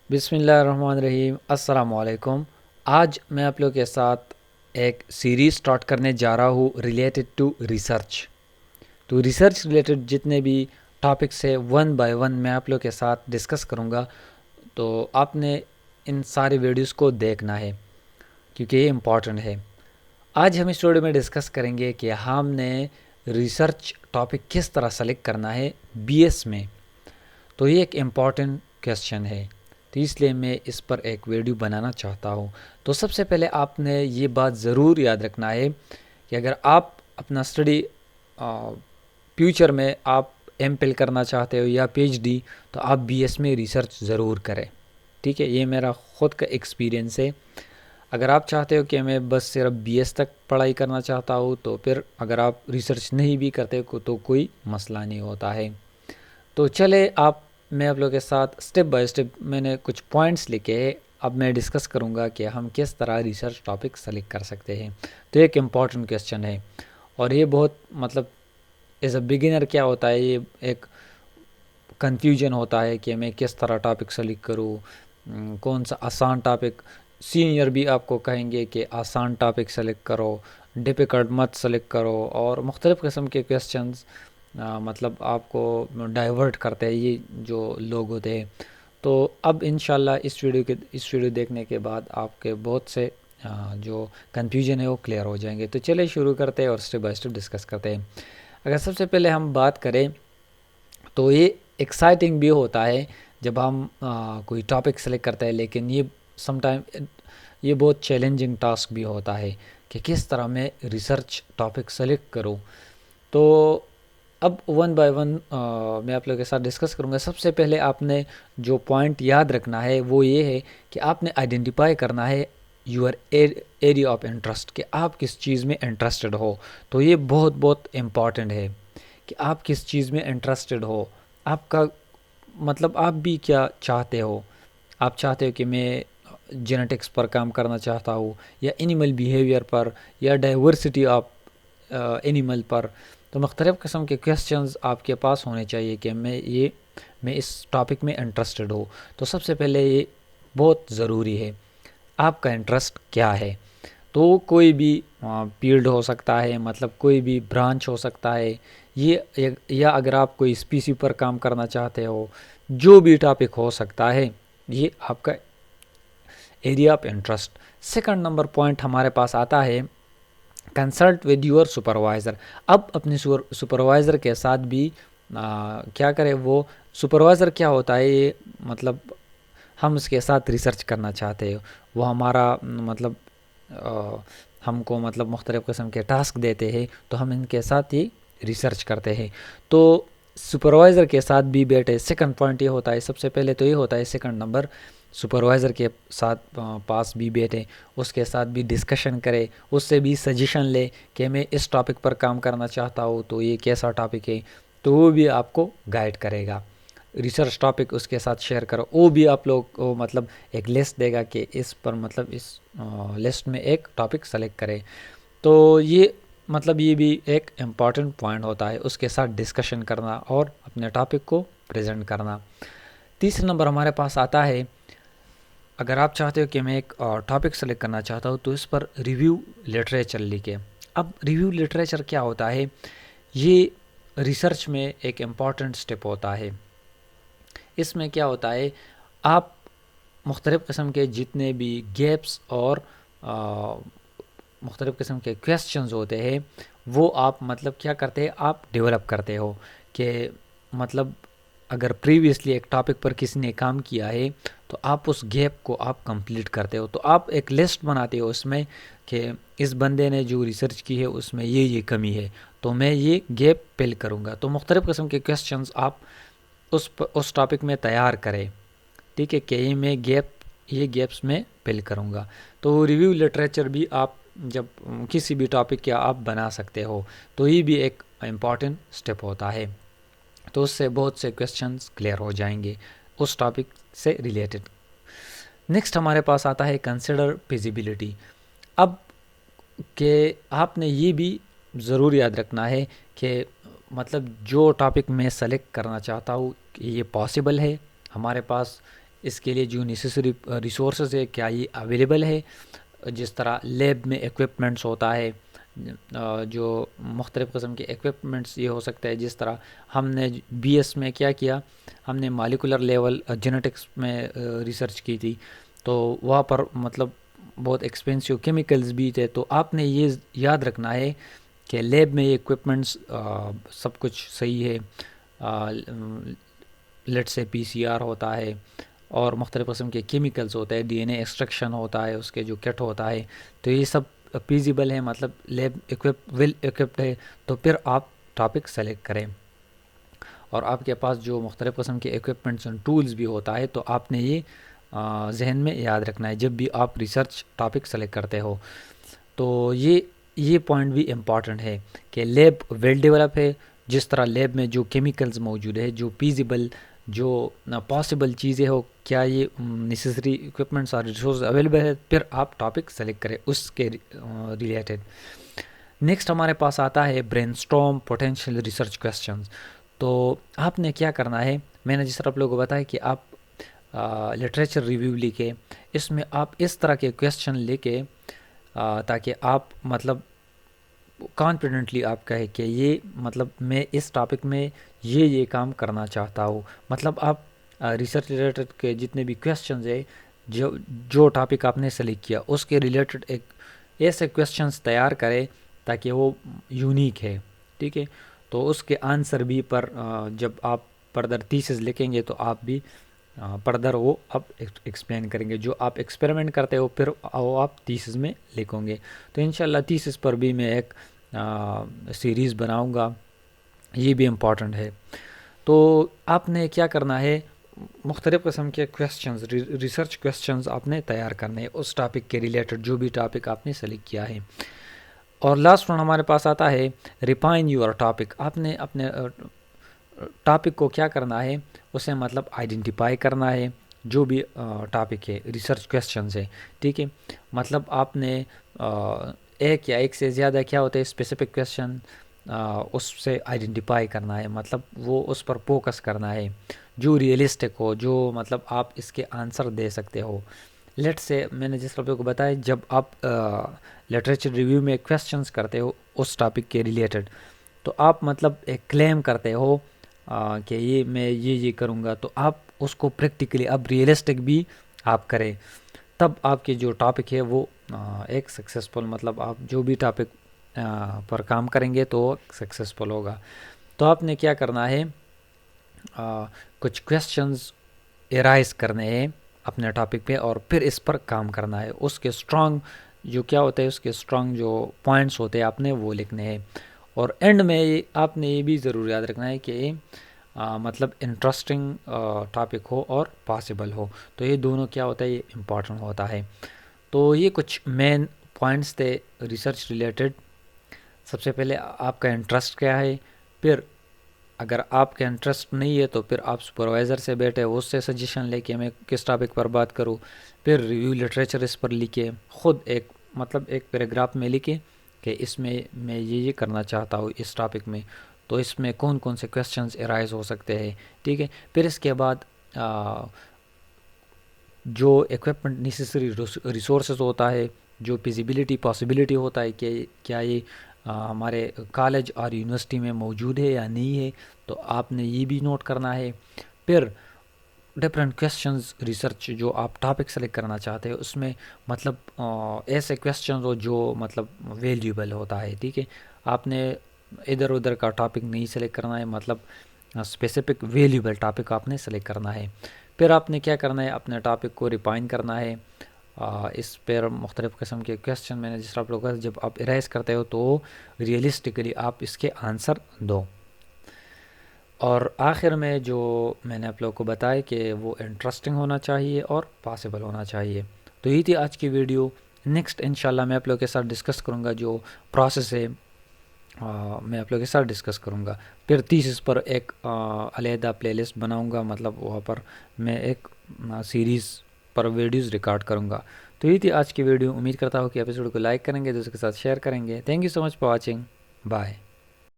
بسم اللہ الرحمن الرحیم، السلام علیکم۔ آج میں آپ لوگوں کے ساتھ ایک سیریز سٹارٹ کرنے جا رہا ہوں ریلیٹڈ ٹو ریسرچ۔ تو ریسرچ ریلیٹڈ جتنے بھی ٹاپکس ہیں ون بائی ون میں آپ لوگوں کے ساتھ ڈسکس کروں گا، تو آپ نے ان سارے ویڈیوز کو دیکھنا ہے کیونکہ یہ امپورٹنٹ ہے۔ آج ہم اس ویڈیو میں ڈسکس کریں گے کہ ہم نے ریسرچ ٹاپک کس طرح سلیکٹ کرنا ہے بی ایس میں۔ تو یہ ایک امپورٹنٹ کویسچن ہے، تو اس لیے میں اس پر ایک ویڈیو بنانا چاہتا ہوں۔ تو سب سے پہلے آپ نے یہ بات ضرور یاد رکھنا ہے کہ اگر آپ اپنا اسٹڈی فیوچر میں آپ ایم فل کرنا چاہتے ہو یا پی ایچ ڈی، تو آپ بی ایس میں ریسرچ ضرور کریں، ٹھیک ہے؟ یہ میرا خود کا ایکسپیرینس ہے۔ اگر آپ چاہتے ہو کہ میں بس صرف بی ایس تک پڑھائی کرنا چاہتا ہوں، تو پھر اگر آپ ریسرچ نہیں بھی کرتے تو کوئی مسئلہ نہیں ہوتا ہے۔ تو چلے میں آپ لوگوں کے ساتھ سٹیپ بائی سٹیپ میں نے کچھ پوائنٹس لکھے ہیں، اب میں ڈسکس کروں گا کہ ہم کس طرح ریسرچ ٹاپک سلیکٹ کر سکتے ہیں۔ تو ایک امپورٹنٹ کویسچن ہے، اور یہ بہت ایز اے بگنر کیا ہوتا ہے، یہ ایک کنفیوژن ہوتا ہے کہ میں کس طرح ٹاپک سلیکٹ کروں، کون سا آسان ٹاپک۔ سینئر بھی آپ کو کہیں گے کہ آسان ٹاپک سلیکٹ کرو، ڈیفیکلٹ مت سلیکٹ کرو، اور مختلف قسم کے کویسچنز آپ کو ڈائیورٹ کرتے ہیں یہ جو لوگ ہوتے ہیں۔ تو اب انشاءاللہ اس ویڈیو دیکھنے کے بعد آپ کے بہت سے جو کنفیوژن ہے وہ کلیئر ہو جائیں گے۔ تو چلے شروع کرتے ہیں اور سٹیپ بائی سٹیپ ڈسکس کرتے ہیں۔ اگر سب سے پہلے ہم بات کریں تو یہ ایکسائٹنگ بھی ہوتا ہے جب ہم کوئی ٹاپک سلیکٹ کرتے ہیں، لیکن یہ سم ٹائم یہ بہت چیلنجنگ ٹاسک بھی ہوتا ہے کہ کس طرح میں ریسرچ ٹاپک سلیکٹ کروں۔ تو اب ون بائی ون میں آپ لوگوں کے ساتھ ڈسکس کروں گا۔ سب سے پہلے آپ نے جو پوائنٹ یاد رکھنا ہے وہ یہ ہے کہ آپ نے آئیڈینٹیفائی کرنا ہے یور ایریا آف انٹرسٹ، کہ آپ کس چیز میں انٹرسٹڈ ہو۔ تو یہ بہت بہت امپورٹنٹ ہے کہ آپ کس چیز میں انٹرسٹڈ ہو، آپ کا آپ بھی کیا چاہتے ہو۔ آپ چاہتے ہو کہ میں جینیٹکس پر کام کرنا چاہتا ہوں، یا اینیمل بیہیویئر پر، یا ڈائیورسٹی آف اینیمل پر۔ تو مختلف قسم کے کویسچنز آپ کے پاس ہونے چاہیے کہ میں اس ٹاپک میں انٹرسٹڈ ہوں۔ تو سب سے پہلے یہ بہت ضروری ہے، آپ کا انٹرسٹ کیا ہے۔ تو کوئی بھی فیلڈ ہو سکتا ہے، کوئی بھی برانچ ہو سکتا ہے، یا اگر آپ کوئی اسپیسی پر کام کرنا چاہتے ہو، جو بھی ٹاپک ہو سکتا ہے، یہ آپ کا area of interest. Second number point ہمارے پاس آتا ہے کنسلٹ ود یور سپروائزر۔ اب اپنے سپروائزر کے ساتھ بھی کیا کرے، وہ سپروائزر کیا ہوتا ہے، یہ ہم اس کے ساتھ ریسرچ کرنا چاہتے ہیں، وہ ہمارا ہم کو مختلف قسم کے ٹاسک دیتے ہیں، تو ہم ان کے ساتھ ہی ریسرچ کرتے ہیں۔ تو سپروائزر کے ساتھ بھی بیٹھے۔ سیکنڈ پوائنٹ یہ ہوتا ہے، سب سے پہلے تو یہ ہوتا ہے سیکنڈ نمبر، سپروائزر کے ساتھ پاس بھی بیٹھے، اس کے ساتھ بھی ڈسکشن کرے، اس سے بھی سجیشن لے کہ میں اس ٹاپک پر کام کرنا چاہتا ہوں، تو یہ کیسا ٹاپک ہے، تو وہ بھی آپ کو گائیڈ کرے گا۔ ریسرچ ٹاپک اس کے ساتھ شیئر کرو، وہ بھی آپ لوگ کو ایک لسٹ دے گا کہ اس پر اس لسٹ میں ایک ٹاپک سلیکٹ کرے۔ تو یہ یہ بھی ایک امپورٹنٹ پوائنٹ ہوتا ہے، اس کے ساتھ ڈسکشن کرنا اور اپنے ٹاپک کو پریزنٹ کرنا۔ تیسرا نمبر ہمارے پاس آتا ہے، اگر آپ چاہتے ہو کہ میں ایک ٹاپک سلیکٹ کرنا چاہتا ہوں، تو اس پر ریویو لٹریچر لکھیں۔ اب ریویو لٹریچر کیا ہوتا ہے، یہ ریسرچ میں ایک امپورٹنٹ سٹیپ ہوتا ہے۔ اس میں کیا ہوتا ہے، آپ مختلف قسم کے جتنے بھی گیپس اور مختلف قسم کے کویسچنز ہوتے ہیں، وہ آپ کیا کرتے ہیں، آپ ڈیولپ کرتے ہو کہ اگر پریویسلی ایک ٹاپک پر کسی نے کام کیا ہے، تو آپ اس گیپ کو آپ کمپلیٹ کرتے ہو۔ تو آپ ایک لسٹ بناتے ہو اس میں کہ اس بندے نے جو ریسرچ کی ہے اس میں یہ کمی ہے، تو میں یہ گیپ فل کروں گا۔ تو مختلف قسم کے کویسچنز آپ اس ٹاپک میں تیار کریں، ٹھیک ہے، کہ یہ گیپس میں فل کروں گا۔ تو ریویو لٹریچر بھی آپ جب کسی بھی ٹاپک کا آپ بنا سکتے ہو، تو یہ بھی ایک امپورٹنٹ سٹیپ ہوتا ہے۔ تو اس سے بہت سے کویسچنز کلیئر ہو جائیں گے اس ٹاپک سے ریلیٹڈ۔ نیکسٹ ہمارے پاس آتا ہے کنسیڈر فیزیبلٹی۔ اب کہ آپ نے یہ بھی ضرور یاد رکھنا ہے کہ جو ٹاپک میں سلیکٹ کرنا چاہتا ہوں، کہ یہ پاسبل ہے، ہمارے پاس اس کے لیے جو نیسیسری ریسورسز ہے کیا یہ اویلیبل ہے. جس طرح لیب میں ایکوپمنٹس ہوتا ہے, جو مختلف قسم کے ایکوپمنٹس یہ ہو سکتا ہے. جس طرح ہم نے بی ایس میں کیا کیا, ہم نے مالیکولر لیول جینیٹکس میں ریسرچ کی تھی, تو وہاں پر مطلب بہت ایکسپینسو کیمیکلز بھی تھے. تو آپ نے یہ یاد رکھنا ہے کہ لیب میں یہ ایکوپمنٹس سب کچھ صحیح ہے. لیٹ سے پی سی آر ہوتا ہے اور مختلف قسم کے کیمیکلز ہوتے ہیں, ڈی این اے ایکسٹریکشن ہوتا ہے, اس کے جو کٹ ہوتا ہے, تو یہ سب فیزیبل ہے, مطلب لیب ویل ایکوپڈ ہے. تو پھر آپ ٹاپک سلیکٹ کریں, اور آپ کے پاس جو مختلف قسم کے ایکوپمنٹس اور ٹولز بھی ہوتا ہے, تو آپ نے یہ ذہن میں یاد رکھنا ہے جب بھی آپ ریسرچ ٹاپک سلیکٹ کرتے ہو. تو یہ پوائنٹ بھی امپورٹنٹ ہے کہ لیب ویل ڈیولپ ہے. جس طرح لیب میں جو کیمیکلز موجود ہے, جو فیزیبل جو پاسبل چیزیں ہو, کیا یہ نیسیسری اکوپمنٹس اور ریسورس اویلیبل ہے, پھر آپ ٹاپک سلیکٹ کریں اس کے ریلیٹڈ. نیکسٹ ہمارے پاس آتا ہے brain storm potential research questions. تو آپ نے کیا کرنا ہے, میں نے جس طرح آپ لوگوں کو بتایا کہ آپ لٹریچر ریویو لکھے, اس میں آپ اس طرح کے کویسچن لے کے تاکہ آپ مطلب کانفیڈنٹلی آپ کہے کہ یہ مطلب میں اس ٹاپک میں یہ کام کرنا چاہتا ہوں. مطلب آپ ریسرچ ریلیٹڈ کے جتنے بھی کویسچنز ہیں, جو ٹاپک آپ نے سلیکٹ کیا اس کے ریلیٹڈ ایک ایسے کویسچنز تیار کرے تاکہ وہ یونیک ہے. ٹھیک ہے, تو اس کے آنسر بھی پر جب آپ فردر تھیسس لکھیں گے تو آپ بھی فردر وہ آپ ایکسپلین کریں گے. جو آپ ایکسپیریمنٹ کرتے ہو پھر وہ آپ تھیسس میں لکھیں گے. تو انشاءاللہ تھیسس پر بھی میں ایک سیریز بناؤں گا, یہ بھی امپورٹنٹ ہے. تو آپ نے کیا کرنا ہے, مختلف قسم کے کویسچنز ریسرچ کویسچنز آپ نے تیار کرنے ہیں اس ٹاپک کے ریلیٹڈ, جو بھی ٹاپک آپ نے سلیکٹ کیا ہے. اور لاسٹ ون ہمارے پاس آتا ہے ریفائن یور ٹاپک. آپ نے اپنے ٹاپک کو کیا کرنا ہے, اسے مطلب آئیڈینٹیفائی کرنا ہے, جو بھی ٹاپک ہے ریسرچ کویسچنز ہے. ٹھیک ہے, مطلب آپ نے ایک یا ایک سے زیادہ کیا ہوتے ہیں اسپیسیفک کویسچن, اس سے آئیڈینٹیفائی کرنا ہے, مطلب وہ اس پر فوکس کرنا ہے جو ریئلسٹک ہو, جو مطلب آپ اس کے آنسر دے سکتے ہو. لیٹ سے میں نے جس طرح کو بتایا, جب آپ لٹریچر ریویو میں کویسچنز کرتے ہو اس ٹاپک کے ریلیٹڈ, تو آپ مطلب ایک کلیم کرتے ہو کہ یہ میں یہ کروں گا, تو آپ اس کو پریکٹیکلی اب ریئلسٹک بھی آپ کریں, تب آپ کے جو ٹاپک ہے وہ ایک سکسیزفل, مطلب آپ جو بھی ٹاپک پر کام کریں گے تو سکسیزفل ہوگا. تو آپ نے کیا کرنا ہے, کچھ کویسچنز ایرائز کرنے ہیں اپنے ٹاپک پہ, اور پھر اس پر کام کرنا ہے. اس کے اسٹرانگ جو کیا ہوتا ہے, اس کے اسٹرانگ جو پوائنٹس ہوتے ہیں آپ نے وہ لکھنے ہیں. اور اینڈ میں آپ نے یہ بھی ضرور یاد رکھنا ہے کہ مطلب انٹرسٹنگ ٹاپک ہو اور پاسبل ہو. تو یہ دونوں کیا ہوتا ہے, یہ امپورٹنٹ ہوتا ہے. تو یہ کچھ مین پوائنٹس تھے ریسرچ ریلیٹڈ. سب سے پہلے آپ کا انٹرسٹ کیا ہے, پھر اگر آپ کا انٹرسٹ نہیں ہے تو پھر آپ سپروائزر سے بیٹھے اس سے سجیشن لے کے میں کس ٹاپک پر بات کروں, پھر ریویو لٹریچر اس پر لکھے, خود ایک مطلب ایک پیراگراف میں لکھے کہ اس میں میں یہ کرنا چاہتا ہوں اس ٹاپک میں, تو اس میں کون کون سے کویسچنز ایرائز ہو سکتے ہیں. ٹھیک ہے, پھر اس کے بعد جو ایکوپمنٹ نیسیسری ریسورسز ہوتا ہے, جو فیزیبلٹی پاسبلٹی ہوتا ہے کہ کیا یہ ہمارے کالج اور یونیورسٹی میں موجود ہے یا نہیں ہے, تو آپ نے یہ بھی نوٹ کرنا ہے. پھر ڈفرینٹ کویسچنز ریسرچ جو آپ ٹاپک سلیکٹ کرنا چاہتے ہیں اس میں مطلب ایسے کویسچنز ہو جو مطلب ویلیوبل ہوتا ہے. ٹھیک ہے, آپ نے ادھر ادھر کا ٹاپک نہیں سلیکٹ کرنا ہے, مطلب اسپیسیفک ویلیوبل ٹاپک آپ نے سلیکٹ کرنا ہے. پھر آپ نے کیا کرنا ہے, اپنے ٹاپک کو ریفائن کرنا ہے. اس پر مختلف قسم کے کویسچن میں نے جس طرح آپ لوگوں جب آپ ایرائز کرتے ہو تو ریئلسٹکلی آپ اس کے آنسر دو. اور آخر میں جو میں نے آپ لوگوں کو بتایا کہ وہ انٹرسٹنگ ہونا چاہیے اور پاسبل ہونا چاہیے. تو یہ تھی آج کی ویڈیو. نیکسٹ انشاءاللہ میں آپ لوگوں کے ساتھ ڈسکس کروں گا جو پروسیس ہے, میں آپ لوگوں کے ساتھ ڈسکس کروں گا. پھر تھیسس پر ایک علیحدہ پلے لسٹ بناؤں گا, مطلب وہاں پر میں ایک سیریز پر ویڈیوز ریکارڈ کروں گا. تو یہ تھی آج کی ویڈیو. امید کرتا ہوں کہ ایپیسوڈ کو لائک کریں گے, دوستوں کے ساتھ شیئر کریں گے. Thank you so much for watching. Bye.